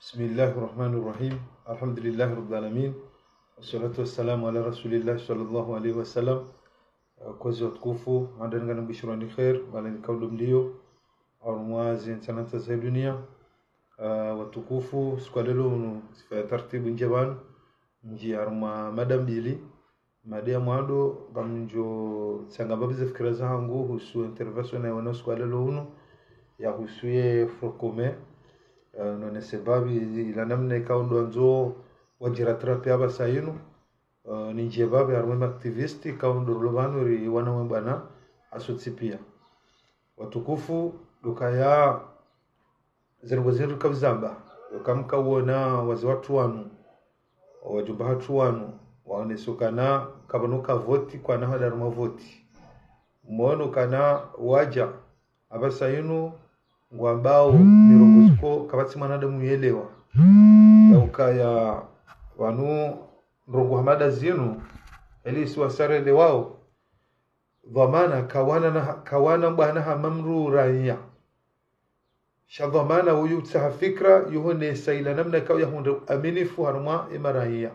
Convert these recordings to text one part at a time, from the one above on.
بسم الله الرحمن الرحيم. الحمد لله رب العالمين والصلاة والسلام على رسول الله صلى الله عليه وسلم. Kwezi watukufu andani bishurani khair wala nikaulu mlio arumwazi insanata za dunia watukufu siku leo unu sifa taratibu njaban nji aruma madambili madia mwado bamnjo sangababize fikira zangu husu intervention na wana siku leo unu ya husuye frokome none sebabi ila namna ikaundo nzo wajira therapy aba sayinu ninje babe arwema activisti kaundo lobanu ri wana wembana asotipia watukufu dukaya zerwazeri kabzamba kamka wona wazi watu wanu wajumba hatu wanu waonesukana kabanuka voti kwa na hadaruma voti mwono kana waja abasayinu ngwambao nirongosko kabatsi mwanadamu yelewa yaukaya wanu nrongo hamada zinu elisi wasarele wao dhamana kawana bwana hamamru raia shadhamana huyu tsaha fikra yuhone saila namna kawa yahunde aminifu harma imaraia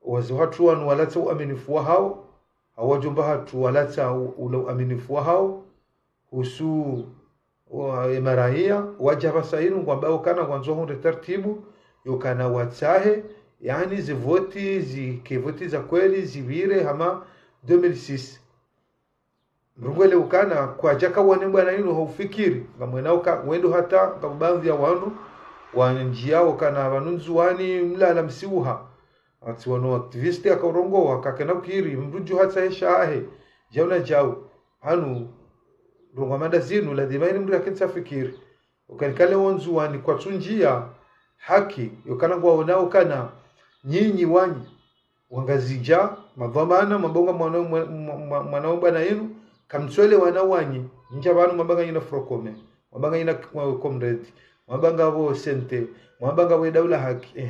wazi watu wanu walata uaminifu hao hawajumba hatu walata ule aminifu hao husu wa imaraia wajaba sainu kwamba kana kwanzo hunde taratibu yokana watahe yani zivoti za kweli zivire hama 2006 mrungwele ukana kwa jaka wane bwana yinu haufikiri ngamwenao wendo hata kabamvi ya wanu wanjia wakana wanunzuani mlala msiuha ati wano aktivisti akaurongo akakena ukiri mruju hata hesha ahe jauna jau hanu rungwamada zinu ladhimaini mru yakinsa fikiri ukanikale wanzuani kwa tunjia haki yokana kwa wanao kana nyinyi wanyi wangazija madhamana mabonga mwanao bwana yenu kamtswele wana wanyi nja banu mabanga yina frokome mabanga yina comrade mabanga abo sente mabanga we daula haki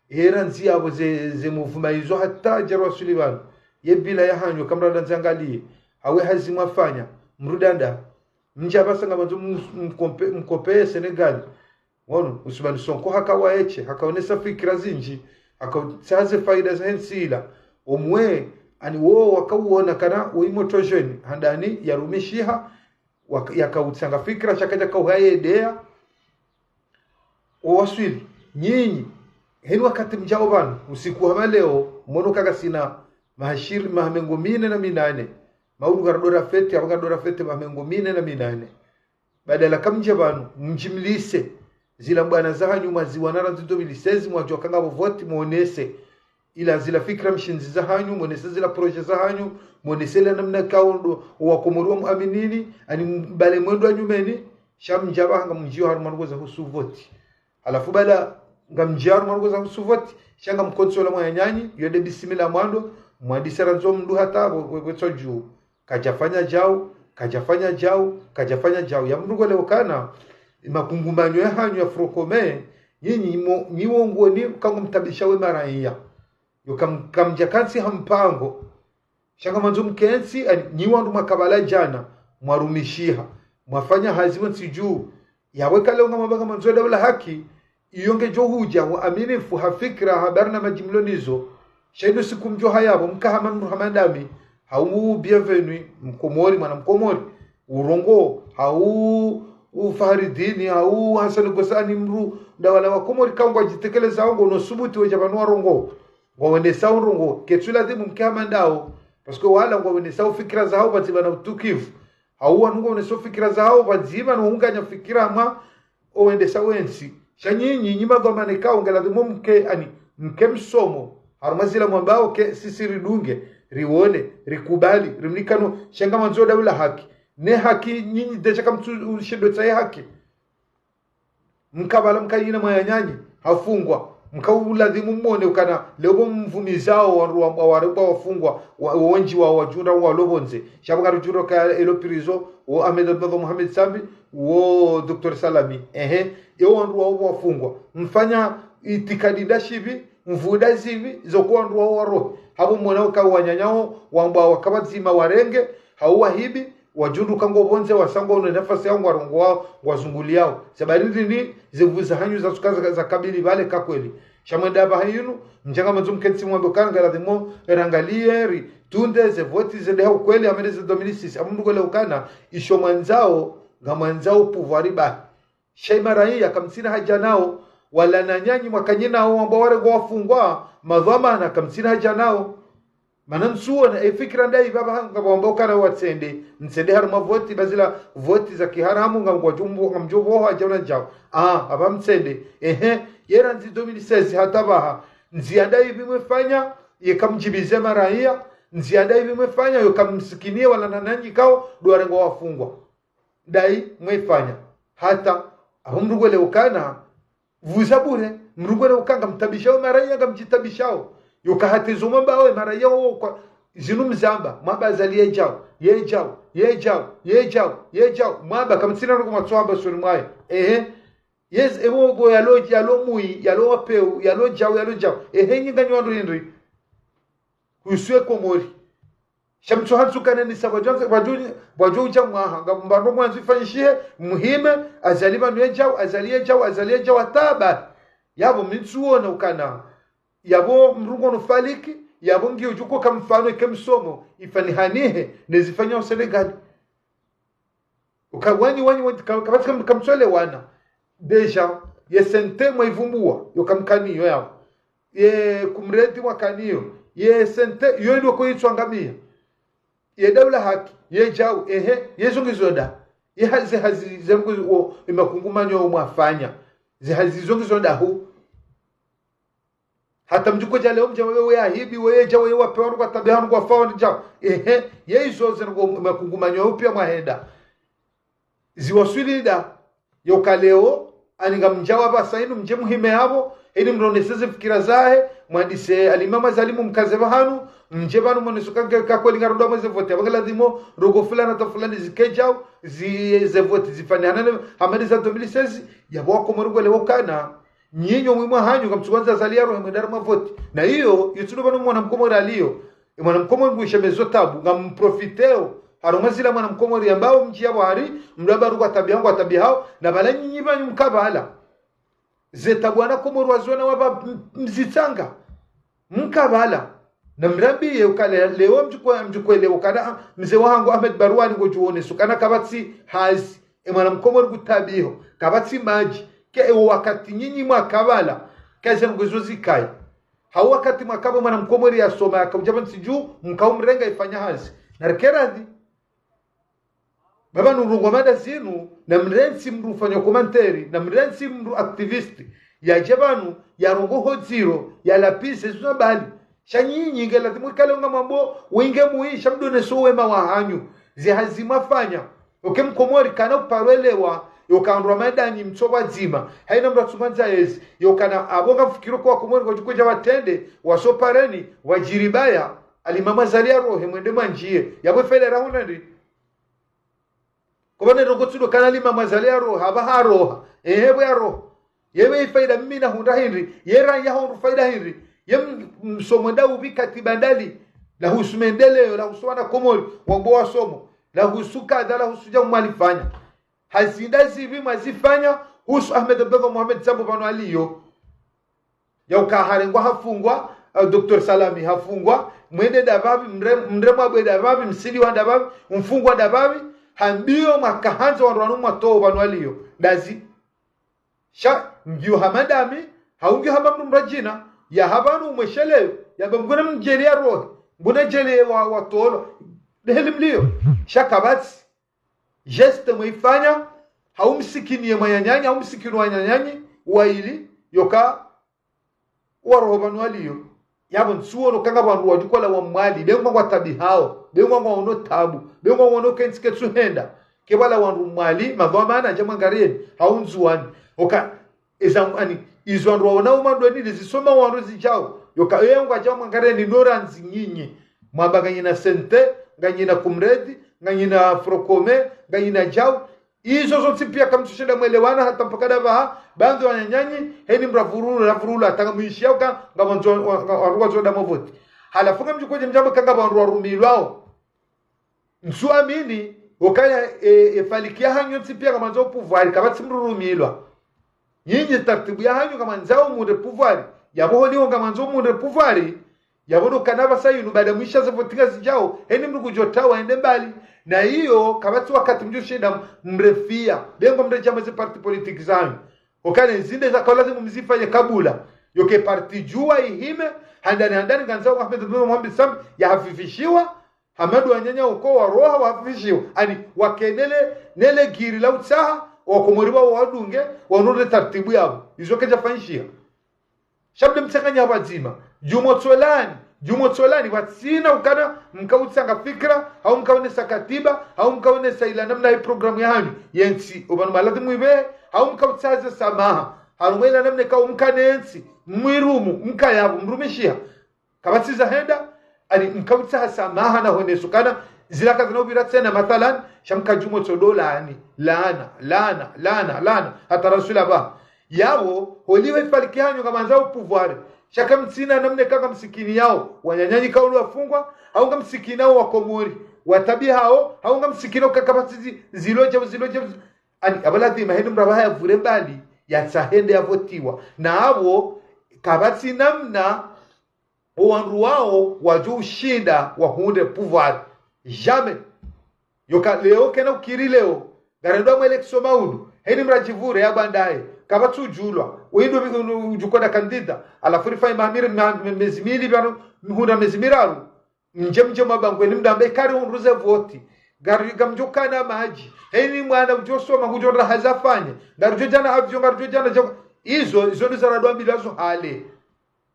era nzi abo ze movement izo hata jarwa suliban yebila yahanyo kamrada nzangali hawe hazimwa fanya mrudanda nja basanga bantu mkope Senegal wono usibani sonko hakawa eche hakaonesa fikira zinji akazaze faida za hensila omwe ani wo wakauona kana uimotojeni handani yarumishiha yakautsanga fikira chakaja kauhaedea owaswili nyinyi heni wakati mjao bana usiku wa leo mono kaga sina mahashiri mahamengo 4 maulu garadora fete abagadora fete mahamengo 4 badala kamje banu mjimlise zila bwana zahanyu maziwanara nzito bilisezi mwajokanga voti muonese ila zila fikra mshinzi zahanyu muonese zila proje zahanyu muonese la namna kaundo wakomorwa muaminini ani bale mwendo anyumeni shamjaba hanga mjio harumango za husu voti alafu bala ngamjiaru mango za husu voti shanga mkonsola mwanyanyi yode bisimila mwando mwadisara nzo mdu hata wetso juu kajafanya jao ya mndugo leo kana makungumanyo ya hanyo ya frokome nyinyi niwongo ni kango mtabisha we maraia yo kamjakansi hampango shanga manzo mkensi niwandu makabala jana mwarumishiha mwafanya hazimu siju yaweka leo ngama manzo dawla haki iyonge johuja wa aminifu hafikra habarna majimlonizo shaido sikumjo hayabo mkahama muhammadami hau bienvenue mkomori mwana mkomori urongo hau ufaridini au Hassan Gosani mru dawala wa komori kangwa jitekeleza wango no subuti we jabanu rongo ngwende sawu rongo ketula dhimu mkama ndao pasko wala ngwende sawu fikira zao batibana utukivu au wanungo ne so fikira zao baziba no unganya fikira ma owende sawensi shanyinyi nyima goma ne kaongela dhimu mke ani mke msomo harumazila mwambao ke sisi ridunge riwone rikubali rimnikano shanga manzo dawla haki ne haki nyinyi deja kamtu ushindo tsaye haki mkabala mkayina mwayanyanyi hafungwa mkauladhimu mmone ukana lebo mvunizao warwa wafungwa wenji wa wajunda wa lobonze shabagaru juro ka elo prison o Ahmed Abdallah Mohamed Sambi wo Dr. Salami yo warwa wafungwa mfanya itikadida shibi mvuda zivi zokuwa warwa waro habo mwana ukawanyanyao wamba wakabazima warenge hauwa hibi wajundu kango bonze wasango una nafasi yangu warongo wao wazunguliao sabarindi ni zivuza hanyu za sukaza za kabili bale kakweli shamwenda ba hayinu mjanga mazum kensi mwambo kanga la demo erangalieri tunde ze voti ze deha ukweli amereze 2006 amundu gole ukana isho mwanzao pouvoir ba shema raia kamsina haja nao wala nanyanyi mwakanyina hao ambao wale wafungwa madhama na kamsina haja nao manansuo na fikra ndai baba hanga ambao kana watsende nsende haruma voti bazila voti za kiharamu ngangwa jumbo ngamjobo haja jao aba msende yera nzi 2016 hatabaha nzianda hivi mwefanya yekamjibize maraia nzianda hivi mwefanya yokamsikinie wala nananyi kao duarengo wafungwa dai mwefanya hata ahumrugole ukana vuzabure mrugole ukanga mtabishao maraia ngamjitabishao yokahatizo mamba we maraia kwa zinu mzamba mamba zalie jao mamba kamtsina ruko matwamba suri mwaye yes ebo go yalo mui yalo wapeu yalo jao nyinga nyondo indri kuswe komori shamtso hatsukana ni sabajanza bajo jamwa ngambando mwanzi fanyishie muhime azaliba nwe azalie jao ataba yabo mitsuona ukana yabo mrungo no faliki yabo ngi ujuko kamfano kemsomo ifanihanihe nezifanya Senegal ukawani kabatika kamsole wana deja yesente mwivumbua yokamkaniyo yao ye kumreti mwakaniyo ye sente yo ndio koitwangamia ye daula haki ye jao yezongizoda ye hazi zemgo imakungumanyo mwafanya zihazizongizoda hu hata mjuko jale omja wewe ahibi wewe jawe wapewa kwa tabiano kwa fawa njao ye izo zengo imakungumanyo upya mwahenda ziwaswilida yokaleo aninga mjawa basa inu mje muhime habo eni mroneseze fikira zahe mwandise alimama zalimu mkaze bahanu mje banu mwonesuka kakweli ngaruda mweze vote abagala dhimo rogo fulana ta fulani zikejao ze vote zifanya hanane hamadi za 2016 yabo wako mrugo lewo kana nyinyo mwimwa hanyu kamtsukanza zalia roho mwendara mavote na hiyo yutudo banu mwana mkomori aliyo mwana mkomori mwishemezo tabu ngamprofiteo harumazila mwana mkomori ambao mjia wari mdaba rugo tabiangu atabihao na bala nyinyi banyu mkabala zeta bwana komori wazona waba mzitanga mkabala na mrambi ukale leo mjukwele ukana mzee wangu Ahmed Barwani ngojuone sukana kabatsi hazi mwana mkomori gutabiho kabatsi maji ke wakati nyinyi mwakabala kaze ngozozi kai hau wakati mwakaba mwana mkomori yasoma akujaba siju mkaumrenga ifanya hazi narekeradi baba nurungo mada zinu na mrensi mrufanya komanteri na mrensi mru aktivisti ya jabanu ya rongo hodziro ya lapise zuna bali shanyinyi ngela timukale nga mambo winge muisha mdone sowe mawahanyu zihazima fanya mkomori kana uparwelewa yokandwa madani mtsoba zima haina mratsumanza yezi yokana abonga fikiro kwa komori ngojukoja watende wasopareni wajiribaya alimama zalia rohe mwende manjie yabo fele rahuna ndi kubane rongotsudo kanali mama zalia roha haba roha ehebo ya roha yewe ifaida mimi na hunda hindi yera ya hondu faida hindi yem msomenda ubika tibandali la husumendele la huswana komori wambo wa somo la husuka dala husuja umalifanya hazinda zivi mazifanya husu Ahmed Baba Mohamed Zambo bano aliyo ya ukaharengwa hafungwa Dr. Salami hafungwa mwende dababi mremwa bwe dababi msili wa dababi mfungwa dababi hambio makahanza wanranu matoa bano aliyo dazi sha mgiyo hamadami haungi hamamnu mrajina ya habanu umesheleyo ya bambuna mjelia rohi mbuna jele wa tolo deheli mlio shaka bati geste mwifanya haumsikini ya mayanyanya haumsikini wa nyanyanyi waili yoka waroho banu aliyo yabo nsuo no kanga bandu wajukola wa mwali bengo kwa tabi hao bengo kwa ono tabu bengo kwa ono kentsike tsuhenda kebala wandu mwali madhamana jamwa ngareni haunzuani oka ezamani izwandu waona umando ni zisoma wandu zijao yoka yengo ajamwa ngareni noranzi nyinyi mwabaganyina sente nganyina kumredi nganyina frokome nganyina jao izo zote pia kamtushenda mwelewana hata mpaka dava bandu wanyanyanyi heni mravurula atanga muishia uka ngabanzo waruwa da mavoti halafu ngamjukoje mjambo kanga bandu warumilwao nsuamini wakaya falikia hanyo tipia kama nzao pouvoir kama timrurumilwa nyinyi taratibu ya hanyo kama nzao munde pouvoir yabo ni kama nzao munde pouvoir yabo kanava sayinu baada mwisha zafotinga zijao eni mndu kujota waende mbali na hiyo kabati wakati mjushinda mrefia lengo mreja mweze parti politiki zanyu wakane zinde za kwa lazima mzifanye kabula yoke parti jua ihime handani kanzao Ahmed Muhammad Sam ya hafifishiwa Hamadu wanyanya uko wa roha wafishiwa ani wakenele giri la utsaha wakomoriwa wadunge wanunde tartibu yabo izo keja fanishia shabde mtakanya wazima jumotsolani watsina ukana mkautsanga fikra au mkaonesa katiba au mkaonesa ila namna hii programu ya hani yensi ubanu malati mwibe au mkautsaza samaha harumela namna kao mkanensi mwirumu mkayabo mrumishia kabatiza henda ani mkautsaha samaha na honesu kana zilaka zinobira tena mathalan shamka jumotsodola ani laana hata rasula ba yao holiwe falikihanyo kama nzao pouvoir shaka mtsina namne kaka msikini yao wanyanyanyi kaulu wafungwa au nga msikini yao wakomori watabi hao au nga msikini kaka batizi ziloje ani abalati mahenu mrabaha ya vure bali ya sahende ya votiwa na abo kabati namna owanru wao waju shida wa hunde pouvoir jamais yoka leo kena ukiri leo garendo mwelekso maudu heni mrajivure ya bandaye kabatu julwa windo ujukoda kandida alafuri fai mahamiri mezimili bano mhunda mezimiraru mjemje mabangwe ni mdambe kari unruze voti gari gamjokana maji heni mwana ujosoma hujora hazafanye gari jana avyo gari jana izo ndo zaradwa bilazo hale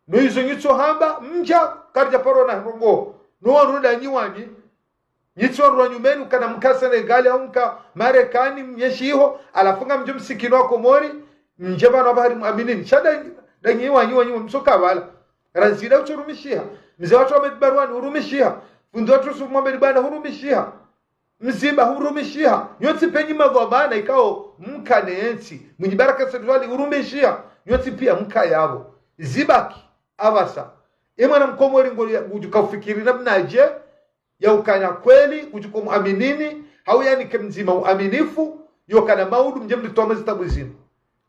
no izo nyitso hamba mja karja parona rongo no ruda nyiwanyi nyitso rwanyumeni kana mkasa Senegal au mka Marekani mnyeshiho alafunga mjumsikino wako mori njeba na bahari muaminin shada danyi wanyu msoka wala ranzida uchurumishia mzee watu wamebarwani hurumishia fundi watu Muhammad bana hurumishia mzimba hurumishia yoti penyi magobana ikao mkane ensi mwenye baraka sedwali hurumishia yoti pia mka yabo zibaki abasa imana mkomori ngoli ujukafikiri namnaje ya ukanya kweli ujukomuaminini hau yani kemzima uaminifu yokana maudu mjemdu tomezi tabuzini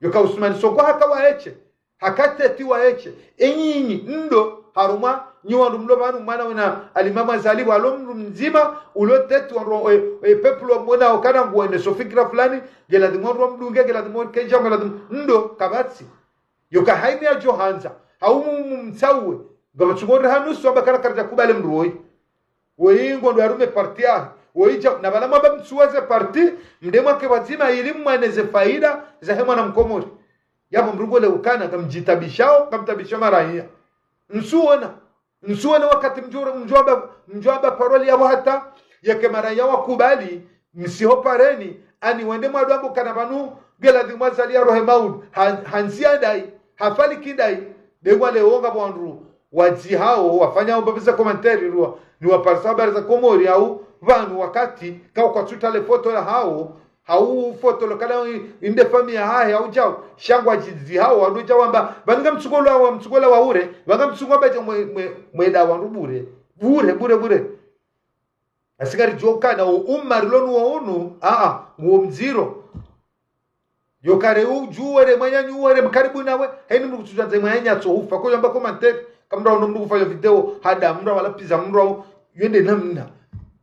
yoka Usman Sonko hakawaeche hakateti waeche enyinyi ndo haruma nyiwandu mlo banu mwana wana alimama zali walomru mzima uloteti wanro peplo mwana okana ngwene so fikra fulani gela dimoro mdunge gela dimoro kenja gela ndo kabati yoka haini ya Johanza haumu mtsawe gabatugore hanusu abakara karja kubale mroi weingo ndo arume parti ya woija na bala maba mtsuwaze parti mdemwa ke wazima elimu maneze faida za hema na mkomori yapo mrugole ukana kamjitabishao kamtabisha marahia nsuona wakati mjwaba paroli ya hata yake marahia wakubali msihopareni ani wende mwadwambo kana banu gela dimwazali ya rohe maud hansia dai hafali kidai degwa leonga bwandu waji hao wafanya mbabisa komentari ruwa ni waparsa habari za komori au vanu wakati kwa kwa tutale foto ya hau foto lokala inde familia haya au jao shangwa jizi hao waduja wamba banga mtsugola wa ure banga mtsugomba je mweda wa rubure bure asigari joka na umar lonu wa unu ngo mziro yokare ujuwere mwanyanyuwere mkaribu nawe heni mndu kutujanze mwanya tsohufa ko yamba comment kamra uno mndu kufanya video hada mra wala pizza mra yende namna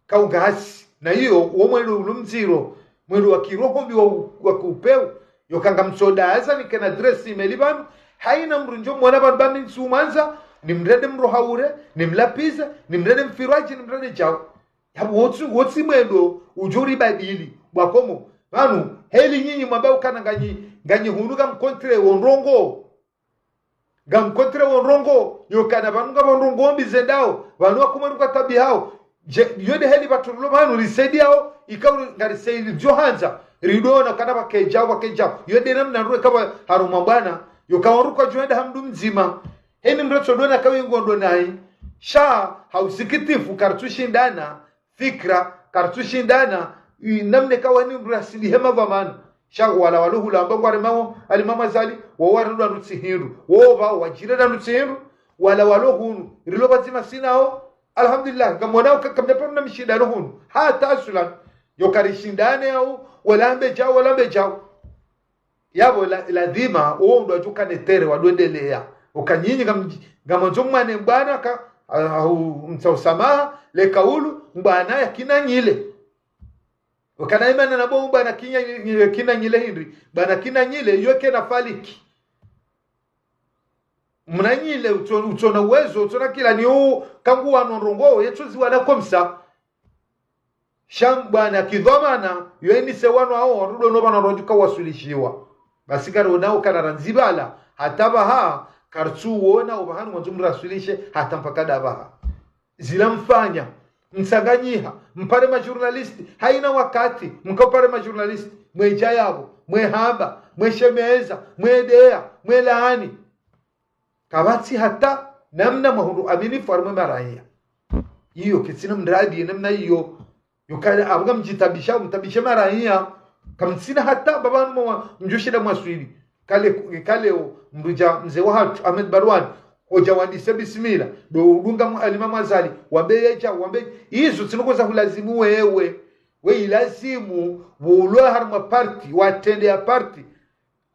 kaugasi na hiyo uo mwelu mziro mwelu wa kiroho wa kupeu yokanga msoda asa nikena dress imelibanu haina mrunjo mwana bani nsumanza nimrede mrohaure nimlapiza nimrede mfiraji nimrede chao yabu wotsi mwendo ujuri badili bwakomo banu heli nyinyi mabao kana ganyi hunuga mkontre wonrongo yokana banu ngabonrongo mbizendao banu akumaruka tabi hao yode heli batulo banu risediao ikawu ngari seili Johanza ridona kana bakejao yode namna ruwe kama haruma bwana yokawaruka joenda hamdu mzima heni mrecho dona kawe ngondo nai sha hausikitifu kartushindana fikra kartushindana namne kawa ni mrasili hema vamana sha wala waluhu la mbangu alimama zali wawarudu anutsihiru woba wajirada anutsihiru wala waluhu riloba zima sinao alhamdulillah kamwanao kamneperu na mishida nuhunu hata asulan yokarishindane au walambe jao yabo lazima uo ndo ajukane tere wadwendelea ukanyinyi ngamonzo mwane bwana ka msamaha le kaulu mbana yakina nyile ukanaimana na bo bwana kina nyile hindri bwana kina nyile yoke na faliki mnanyile utona uwezo utona kila ni u kangu wanorongo yetuzi wala komsa sham bwana kidhamana yoeni sewano hao warudo no bana rojuka wasulishiwa basi karo nao kana ranzibala hataba ha kartu wona ubahanu mwanzo mrasulishe hata mpaka dabaha zilamfanya msanganyiha mpare majournalisti haina wakati mkapare majournalisti mweja yabo mwehamba mweshemeza mwedea mwelaani kabati hata namna mahuru amini farma maraya hiyo kitsina mradi namna hiyo yokana abuga mtabisha maraya kamsina hata babanu mjushida mwaswili kale mruja mzee wa hatu Ahmed Barwan hoja wandise bismillah do udunga alimamu Azali wabeyeja wambe hizo zinokoza kulazimu wewe ilazimu bulwa harma party watende ya party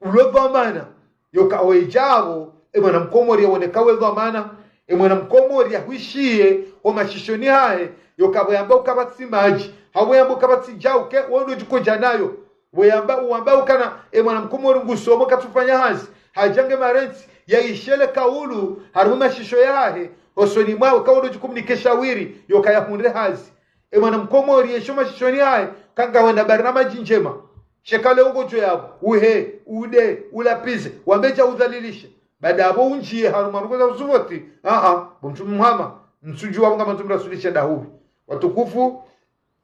ulova mana yoka wejabo mwana mkomori yaonekawe dhamana mwana mkomori yahuishie omashishoni hae yoka boyamba ukabatsi maji haboyamba ukabatsi jauke wondo jikoja nayo uamba ukana mwana mkomori ngusomo katufanya hazi hajange marenti yaishele kaulu haruma shisho yahe osoni mwawe kaulu jukumnikeshawiri yoka yakunde hazi mwana mkomori yeshoma shishoni hae kanga wenda barnamaji njema shekale ugo jo yabo uhe ude ulapize wambeja udhalilishe baada abo unjie haruma rukoza usuvoti mtu Muhammad msujua wanga mtu rasulisha dahubi watukufu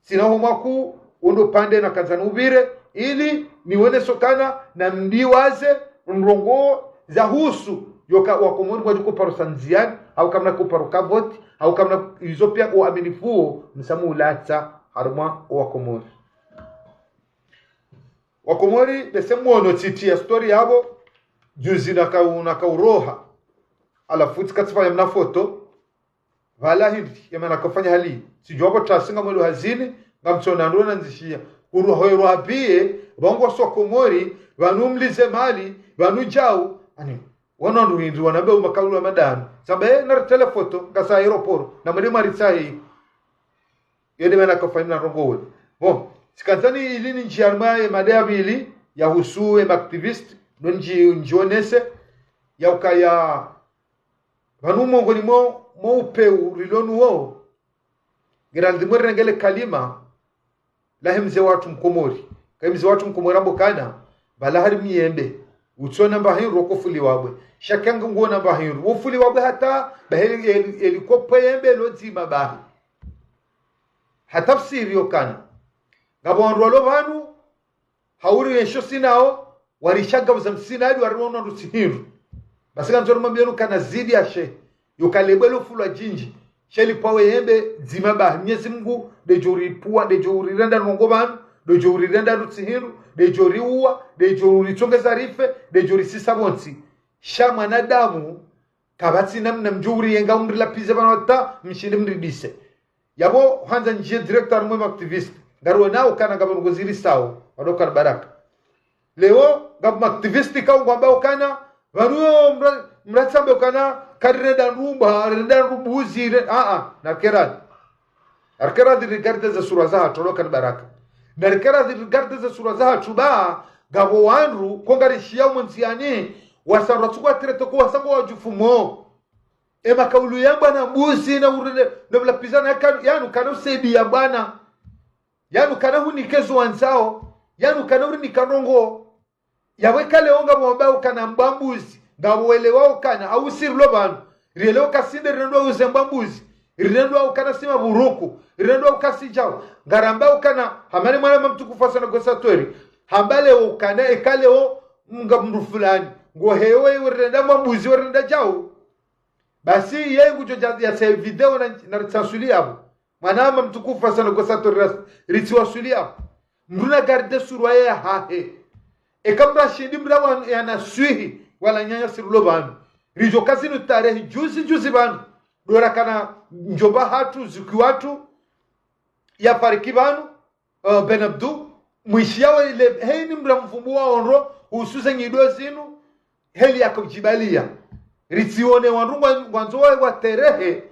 sinaho maku undo pande na kazana ubire ili niwene sokana na mdiwaze nrongo za husu yoka wakomoni kwa juko paro sanziani au kamna kuparo kavoti au kamna izopia uaminifuo msamu ulata haruma wakomoni wakomori besemu ono titi ya story yabo juzi nakauroha alafu tikatufanya mna foto vala hindi yamana kufanya hali sijuwapo tasinga mwelo hazini ngamchona ndona nzishia uruhoero abie bongo sokomori vanumlize mali vanujau ani wana nduhindu wanabe umakaulu wa madani sabaye na telefoto kasa aeroporo na mwede maritsahi yede mena kufanya rongowe sikazani ilini njiarmaye madabili ya husue activist njionese ya ukaya vanumo ngolimo upeu rilonu wo girandi mwerengele kalima lahimze watu mkomori kaimze watu mkomori ambokana balahari miembe utona mbahiru rokofuli wabwe shakanga ngona mbahiru wofuli wabwe hata baheli elikopo yembe lozima bahi hatafsiri yokana ngabonro lovanu hauri yesho sinao warishaga msamsinadi warona rusihiru basi kanzoro mambiyanu kana zidi ya she yukalebelo fulwa jinji sheli pawe yembe zima bahi Mwenyezi Mungu dejori pua dejori renda nongobanu dejori renda rusihiru dejori uwa dejori chongeza rife dejori sisabonsi shama na damu kabati namna mjuri yenga umrila pize banota mshinde mridise yabo hanza njie director mwe activist ngaruwe nao kana gabanu goziri sao wadoka baraka leo gab activist ka ngwamba kana vanuyo mratsambe kana karreda rubuzi na kerad rigarde za sura za toloka baraka na kerad rigarde za sura za tuba gabo wanru kongarishia mwanziani wasaratuka treto kwa wasango wajufumo makaulu ya bwana mbuzi na urele na mlapizana yanu kana usedi ya bwana yanu kana hunikezo wanzao yanu kana uri nikanongo yaweka leonga mwambao kana mbambuzi ngawele wao kana au sirlo banu rielewa kasinde rinendo uzembambuzi rinendo kana sima buruku rinendo kasijao ngarambao kana hamani mwana mtukufu sana gosa tori hambale ukana ekaleo mga mndu fulani ngo hewe rinenda mbambuzi rinenda jao basi yengu joja ya se video na ritsansulia hapo mwanama mtukufu sana gosa tori ritwasulia mruna garde surwa ya hahe ekamra shindi mrawa yanaswihi wala nyanya sirulo banu rijo kazinu tarehe juzi banu dora kana njoba hatu zuki watu ya fariki banu benabdu mwishiawa ile heini mramvumbua onro hususa nyido zinu heli yakujibalia ritsione wanrungwa wanzoe wa terehe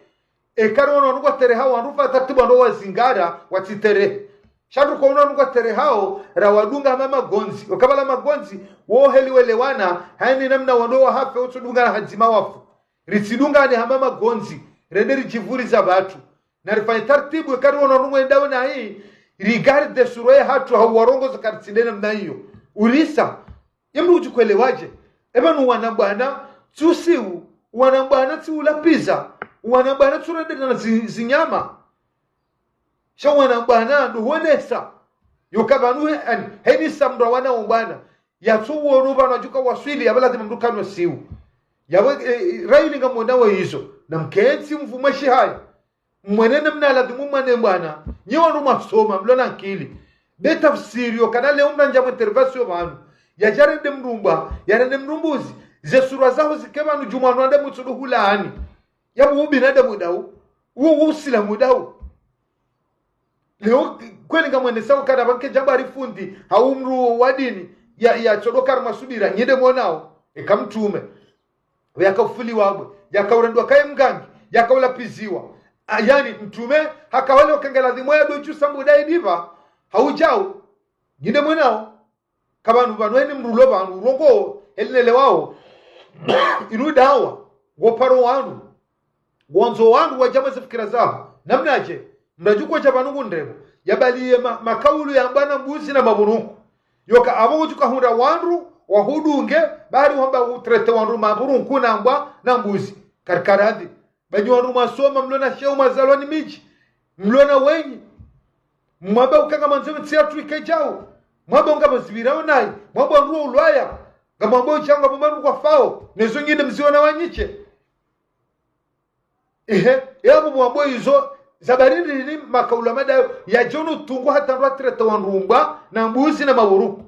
ekaro wanrungwa tereha wanrufa tartibu ndo wazingara watiterehe shandu kwa wanrungwa terehao rawadunga mama gonzi wakabala magonzi wo heli welewana haini namna wandoa hafe utudunga hadzima wafu ritsidunga ni hamama gonzi renderi jivuri za batu na rifanye tartibu ekaro wanrungwa ndawe na hii rigarde suroye hatu hawarongo za kartindena mna hiyo ulisa yemru ujukwelewaje ebanu wanabwana tusiu wanabwana tiulapiza wanabwana turende na zinyama sha wanabwana duhonesa yokabanu heni samra wana ubana yatuwo ruba najuka waswili abala timamrukano siu yawe raili ngamonawe hizo na mkenzi mfumashi haya mwenene mnala dhumumane bwana nyewa numa soma mlona akili be tafsiri kana leo mnanja mu intervention banu ya jarende mrumba yarende mrumbuzi ze sura zaho zikema nu jumano ande mutsudu hulani yabu ubinada mudau uwo usila mudau leo kweli ngamwene sawa kana banke jabari fundi haumru wadini ya chodokar masubira nyede monao ekamtume yakafuli wabwe yakaurandwa kaye mgangi yakaulapiziwa yani mtume hakawale wakangala dhimoya dochu samudai diva haujao ginde mwenao kabanu banweni mrulo banu rongo elele wao irudawa goparo wanu gonzo wanu wajama zifikira zao namnaje mrajukwa chabanungu ndrebo yabaliye makaulu ya mbana mbuzi na maburuku yoka abo juka hunda wanru wahudunge bari wamba utrete wanru maburunku na mbwa na mbuzi karkaradhi banyi wanru masoma mlona sheu mazalwani miji mlona wenyi mwaba ukanga manzeme tsiatu ikejao mwaba unga mazibirao nai mwaba nruo ulwaya gamwamba uchanga bumaru kwa fao nezo ngide mziona wanyiche yabu mwamba hizo zabarindi ni makaula mada ya jono tungu hata nruatireta wanrumba na mbuzi na maburuku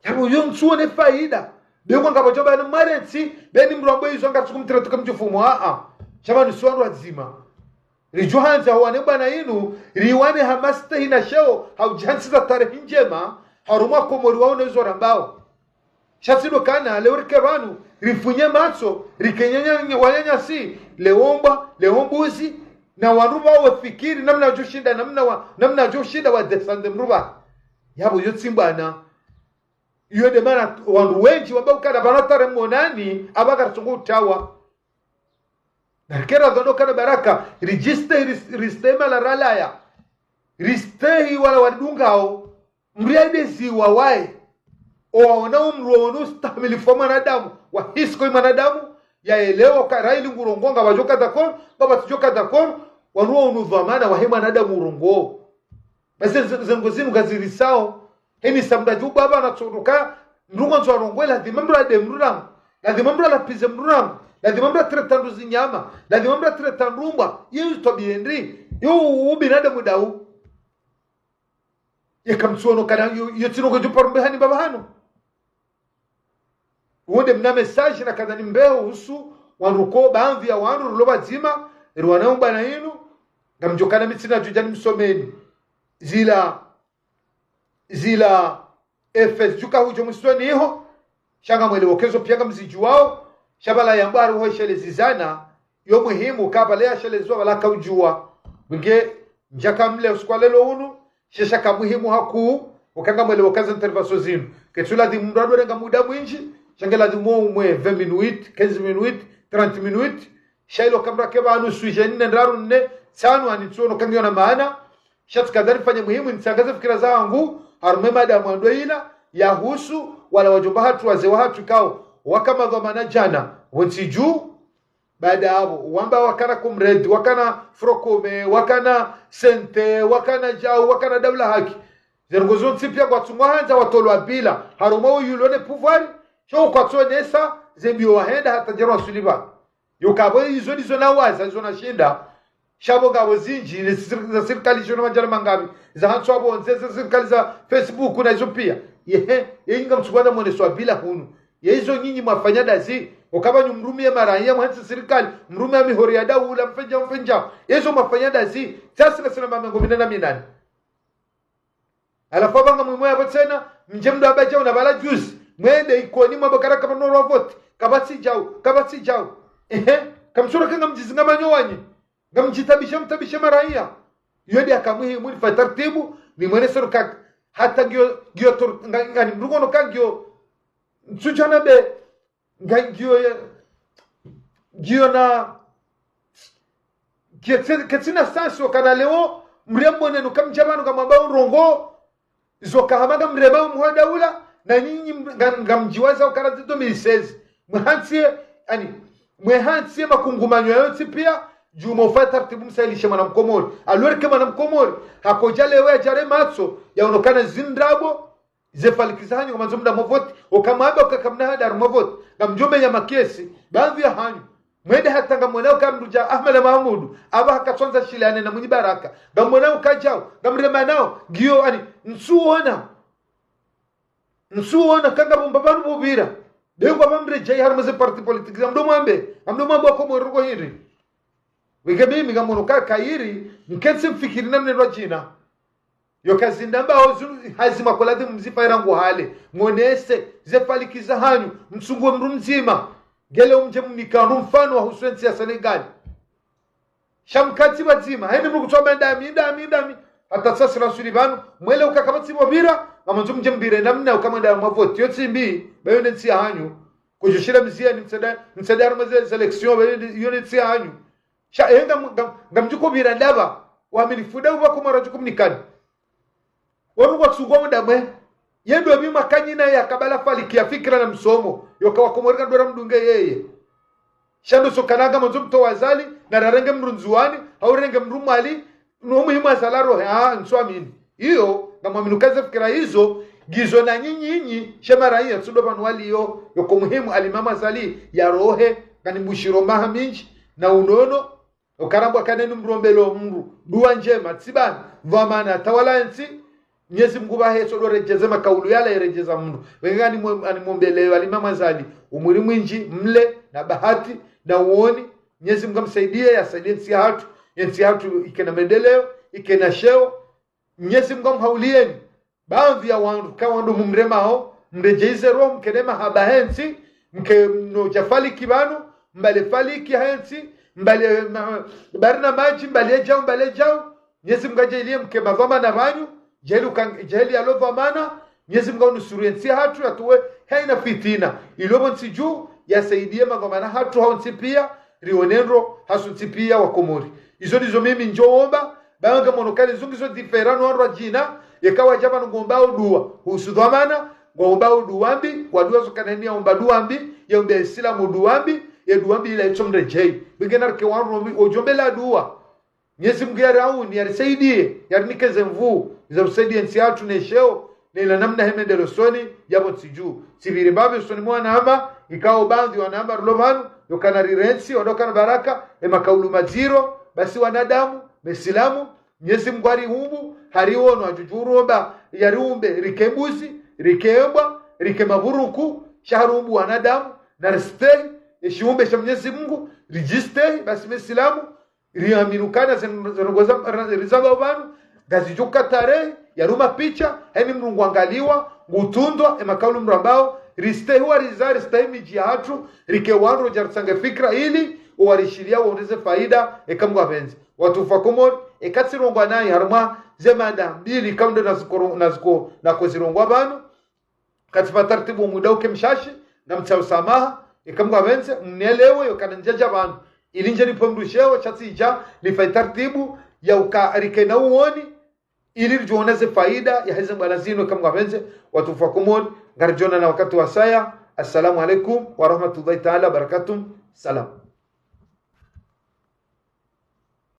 yabu yonsuo ne faida Bego ngabajoba na marensi beni mrombo hizo ngatukumtira tukamjufumo chama nusuandu azima rijuhanza wane bana inu riwane hamasta hina sheo haujansi za tarehe njema haruma komori wao nezo rambao shasido kana leurike banu rifunye matso rikenyanya wanyanya si leombuzi na waruba wafikiri namna joshinda namna joshinda wa desande mruba yabo yotsimbana iyo de mana wandu wenji wamba ukada banatare monani abaga tsungu tawa nakera dono kana baraka ristema la ralaya ristehi wala wadungao mriade si wawai o na umruonu stamili foma na damu wa hisko manadamu ya elewa karaili ngurongonga bajoka dakon baba tujoka dakon wanuo unuvamana wa hema na damu urongo basi zengozinu gazirisao heni samda ju baba na tsuruka ndungo nzwarongwela dimambra de mruram la dimambra la pize mruram la dimambra tretandu zinyama la dimambra tretandumba yesu tobiendri yo ubinada mudau yekamtsuono kana yo tsinogo ju parumbe hani baba hano wonde mna message na kadani mbeo usu waruko baadhi ya wandu ruloba zima rwanaomba na inu ngamjokana mitsina jujani msomeni zila efes juka hujo msoni iho shanga mwelewokezo piaga mziju wao shabala yambaru ho shele zizana yo muhimu kabala ya shele zwa wala kaujua mwinge njaka mle uskwalelo unu sheshaka muhimu haku ukanga mwelewokezo intervention zinu ketula di mrado renga muda mwinji shangela di mwe 20 minutes 15 minutes 30 minutes shailo kamra keba anu sujenine ndaru nne tsanu anitsono kangiona maana shati kadari fanya muhimu nitangaze fikira zangu harume madamu andoina yahusu wala wajomba hatu wazee hatu kao wakama dhamana jana wonsiju baada hapo wamba wakana kumredi wakana frokome wakana sente wakana jao wakana dawla haki zergozo tsipia kwa tungwanza watolwa bila harumo yulone pouvoir sho kwa tsonesa zembio wahenda hata jero suliba yokabo hizo na waza hizo na shinda shabo gabo zinji za serikali jona majara mangabi za hanso abo nzeze serikali za Facebook na hizo pia yenga mtsugwana mwone swa bila hunu yezo nyinyi mwafanya dazi ukaba nyumrumie maraya mwanzi serikali mrumia mihori ya daula mfenja yezo mwafanya dazi sasa na mamengo minana minani alafu banga mwe hapo tena mjemdo abaje unabala juice mwende ikoni mwabakara kama no vote kabati jao kamshura kanga mjizinga manyowanyi ngamjitabisha maraia yodi akamwi mwini fa tartibu ni mwene soro kak hata gyo ngani mrugono kangyo msujana be gyo na ketsina sanso kana leo mrembo nenu kamjabanu kama ba urongo zokahamaga mreba muhada ula na nyinyi ngamjiwaza ukarati 2016 mwehansie makungumanyo yote pia juma ufata taratibu msailishe mwanamkomori alwereke mwanamkomori hakojale wewe jare matso yaonekana zindrabo zefalikiza hanyu kama zomda mavoti okamaba ukakamna hada mavoti ngamjombe ya makesi baadhi ya hanyu mwede hatanga mwanao kamruja Ahmed Mahmudu aba hakatonza shilane na mwenye baraka ngamwanao kajao ngamrema nao giyo nsuona kanga bombabanu bobira dengo bamre jay harmaze parti politique amdo mwambe ko mwerugo hiri wige mimi ngamono kairi mkense mfikiri namne rojina yo kazindamba hazima kolade mzifa irangu hale monese zefalikiza hanyu msungwe mru mzima gele umje mnikano mfano wa Hussein ya Senegal shamkati bazima hene mru kutoa ndami hata sasa rasulibanu mwele ukakabati bobira ngamonzo mje mbire namna ukamanda mavoti yotsimbi bayone nsia hanyu kujushira mzia ni msada armaze selection bayone yone nsia hanyu sha enga ngamjuko bira ndaba wamilifuda uba kuma rajukumnikani wanu watsugwa ndamwe yendo bima kanyina ya kabala faliki ya fikra na msomo yokawa komorika ndora mdunge yeye shando sokanaga monzo mto wazali na rarenge mrunzuani au renge mrumali no muhimu salaro nswamini hiyo ngamwaminukaza fikira hizo gizo na nyinyi shemara hiyo tsudo banwali yo yoko muhimu alimama zali ya rohe kanimbushiro mahaminji na unono okarambwa kanenu mrombelo mru dua njema tsibani vamana tawalansi Mwenyezi Mungu bahe so rejeza makaulu yala yerejeza mnu wengani animombele alimama zali umuri mwinji mle na bahati na uoni Mwenyezi Mungu amsaidie yasaidie nsi hatu ikena mendeleo ikena sheo Mwenyezi Mungu mhaulieni baadhi ya wandu mumremao mrejeize roho mkenema habahensi mkeno jafali kibanu mbale faliki hensi mbale barna maji mbale jao Mwenyezi Mungu ajalie mkemavama na banyu jeli alovamana Mwenyezi Mungu nusuruensi hatu atuwe haina fitina ilobo nsiju yasaidie mavamana hatu haonsi pia rionenro hasunsi pia wakomori izo nizo mimi njoomba banga monokali zungizo diferano wanru jina yakawa jaba ngombao dua usudhamana ngombao duambi wadua zokanania omba duambi yombe islamu duambi ya duambi ila itomre jei bigena ke wanru ojombe la dua Mwenyezi Mungu yarauni yarisaidie yarnikeze mvu za usaidie nsi hatu nesheo na ila namna hemendelo soni yabo siju siviri babe soni mwana hama ikao bandhi wanamba rulovanu yokana rirensi wadokana baraka makaulu maziro basi wanadamu mesilamu Mwenyezi Mungu humbu hariono ajujuromba yarumbe rikembuzi rikembwa rikemaburuku shaharumbu wanadamu na restei eshiumbe sha Mwenyezi Mungu rijistei basi mesilamu riaminukana zenogoza rizaba ubanu gazijuka tarehe yaruma picha heni mrungu angaliwa ngutundwa makaulu mrambao ristei huwa rizari stei miji ya hatu rikewandro jarsange fikra ili uwarishiria uondeze faida ekamu wapenzi watufa kumod ekatsirongwa nayi harma zemanda mbili kamdo naziko nakozirongwa banu katifa tartibu mudauke mshashi na mtsausamaha ekamu wapenzi mnelewe yokana njaja banu ilinje nipomrusheo chatsija lifai tartibu ya ukarike na uoni ili rjoneze faida ya hizo balazino ekamu wapenzi watufa kumod garjona na wakati wasaya assalamu alaikum wa rahmatullahi ta'ala barakatuh salam